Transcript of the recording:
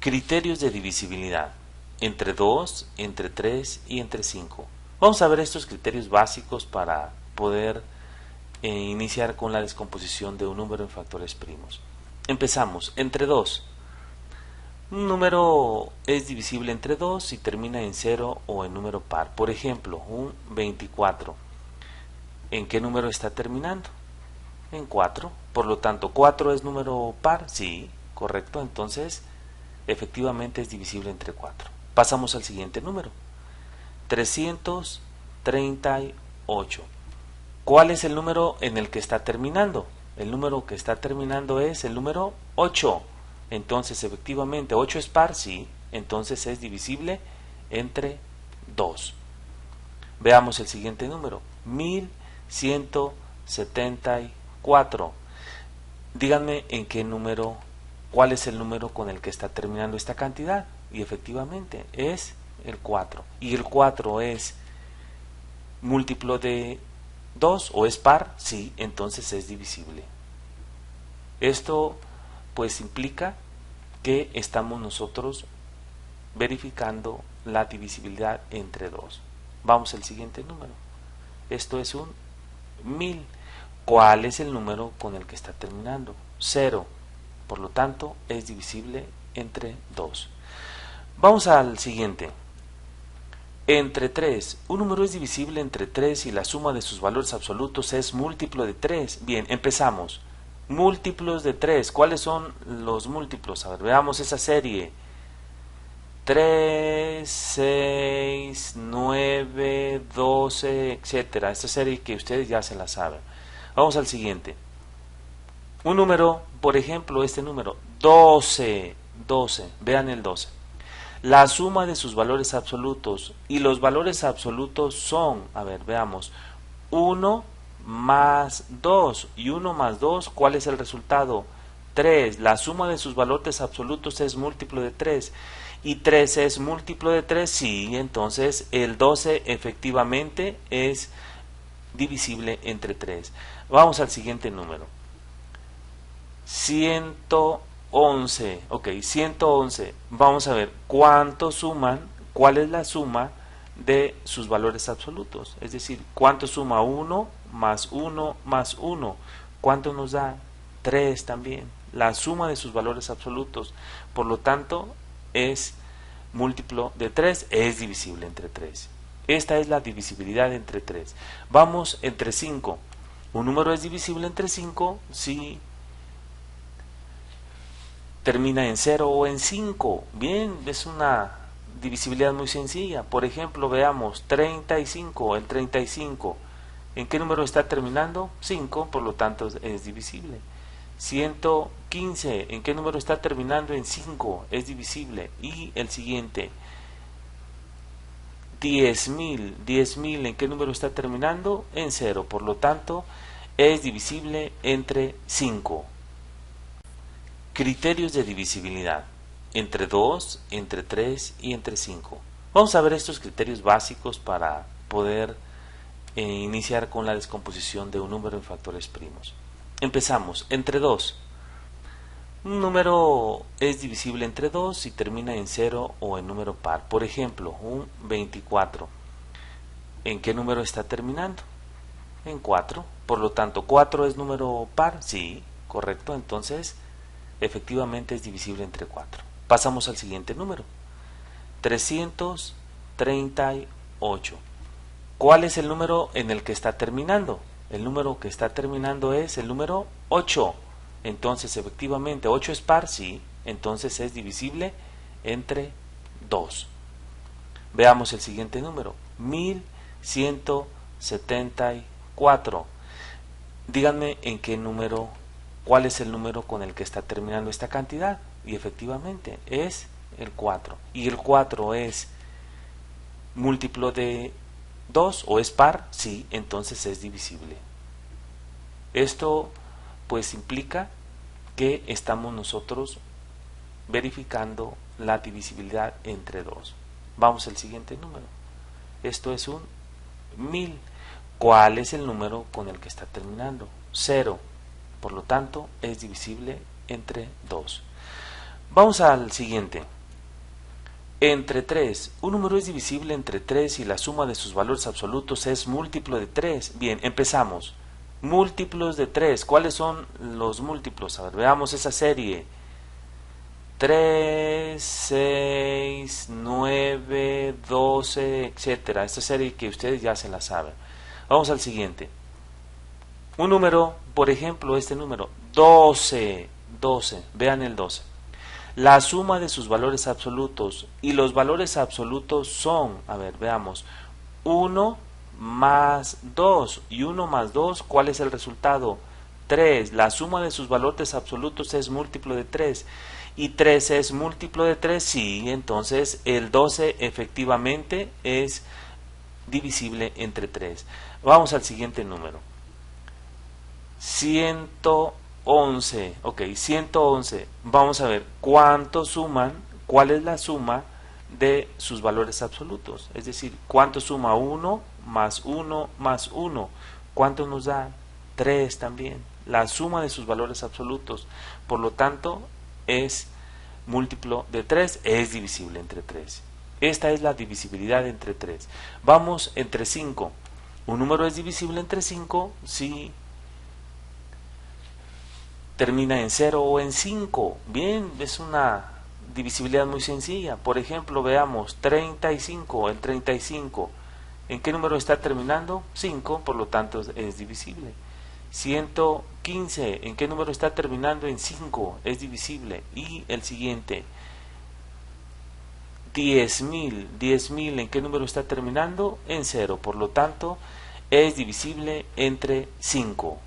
Criterios de divisibilidad entre 2, entre 3 y entre 5. Vamos a ver estos criterios básicos para poder iniciar con la descomposición de un número en factores primos. Empezamos. Entre 2. Un número es divisible entre 2 si termina en 0 o en número par. Por ejemplo, un 24. ¿En qué número está terminando? En 4. Por lo tanto, 4 es número par. Sí, correcto. Entonces, efectivamente es divisible entre 4. Pasamos al siguiente número. 338. ¿Cuál es el número en el que está terminando? El número que está terminando es el número 8. Entonces, efectivamente, 8 es par, sí. Entonces es divisible entre 2. Veamos el siguiente número. 1174. Díganme en qué número, cuál es el número con el que está terminando esta cantidad. Y efectivamente es el 4. ¿Y el 4 es múltiplo de 2 o es par? Sí, entonces es divisible. Esto pues implica que estamos nosotros verificando la divisibilidad entre 2. Vamos al siguiente número. Esto es un 1000. ¿Cuál es el número con el que está terminando? 0. Por lo tanto, es divisible entre 2. Vamos al siguiente. Entre 3. Un número es divisible entre 3 y la suma de sus valores absolutos es múltiplo de 3. Bien, empezamos. Múltiplos de 3. ¿Cuáles son los múltiplos? A ver, veamos esa serie. 3, 6, 9, 12, etcétera. Esta serie que ustedes ya se la saben. Vamos al siguiente. Un número, por ejemplo, este número, 12. 12. Vean el 12. La suma de sus valores absolutos. Y los valores absolutos son, a ver, veamos, 1 más 2. Y 1 más 2, ¿cuál es el resultado? 3. La suma de sus valores absolutos es múltiplo de 3. Y 3 es múltiplo de 3, sí, entonces el 12 efectivamente es divisible entre 3. Vamos al siguiente número. 111. Ok, 111. Vamos a ver cuánto suman, cuál es la suma de sus valores absolutos. Es decir, cuánto suma 1 más 1 más 1. ¿Cuánto nos da? 3 también. La suma de sus valores absolutos. Por lo tanto, es múltiplo de 3, es divisible entre 3. Esta es la divisibilidad entre 3. Vamos entre 5. ¿Un número es divisible entre 5? Sí. Termina en 0 o en 5. Bien, es una divisibilidad muy sencilla. Por ejemplo, veamos 35. El 35. ¿En qué número está terminando? 5, por lo tanto es divisible. 115. ¿En qué número está terminando? En 5. Es divisible. Y el siguiente. 10.000. 10.000. ¿En qué número está terminando? En 0. Por lo tanto, es divisible entre 5. Criterios de divisibilidad. Entre 2, entre 3 y entre 5. Vamos a ver estos criterios básicos para poder iniciar con la descomposición de un número en factores primos. Empezamos. Entre 2. Un número es divisible entre 2 si termina en 0 o en número par. Por ejemplo, un 24. ¿En qué número está terminando? En 4. Por lo tanto, 4 es número par. Sí, correcto. Entonces, efectivamente es divisible entre 4. Pasamos al siguiente número. 338. ¿Cuál es el número en el que está terminando? El número que está terminando es el número 8. Entonces, efectivamente, 8 es par, sí. Entonces es divisible entre 2. Veamos el siguiente número. 1174. Díganme en qué número, cuál es el número con el que está terminando esta cantidad. Y efectivamente es el 4. ¿Y el 4 es múltiplo de 2 o es par? Sí, entonces es divisible. Esto pues implica que estamos nosotros verificando la divisibilidad entre 2. Vamos al siguiente número. Esto es un 1000. ¿Cuál es el número con el que está terminando? 0. Por lo tanto, es divisible entre 2. Vamos al siguiente. Entre 3. Un número es divisible entre 3 y la suma de sus valores absolutos es múltiplo de 3. Bien, empezamos. Múltiplos de 3. ¿Cuáles son los múltiplos? A ver, veamos esa serie. 3, 6, 9, 12, etcétera. Esta serie que ustedes ya se la saben. Vamos al siguiente. Un número, por ejemplo, este número, 12. 12. Vean el 12. La suma de sus valores absolutos, y los valores absolutos son, a ver, veamos, 1 más 2, y 1 más 2, ¿cuál es el resultado? 3. La suma de sus valores absolutos es múltiplo de 3, y 3 es múltiplo de 3, sí, entonces el 12 efectivamente es divisible entre 3. Vamos al siguiente número. 111, ok, 111. Vamos a ver cuánto suman, cuál es la suma de sus valores absolutos. Es decir, cuánto suma 1 más 1 más 1. ¿Cuánto nos da? 3 también. La suma de sus valores absolutos. Por lo tanto, es múltiplo de 3, es divisible entre 3. Esta es la divisibilidad entre 3. Vamos entre 5. ¿Un número es divisible entre 5? Sí. Termina en 0 o en 5. Bien, es una divisibilidad muy sencilla. Por ejemplo, veamos 35. El 35, ¿en qué número está terminando? 5, por lo tanto es divisible. 115, ¿en qué número está terminando? En 5, es divisible. Y el siguiente, 10.000. 10.000, ¿en qué número está terminando? En 0, por lo tanto es divisible entre 5.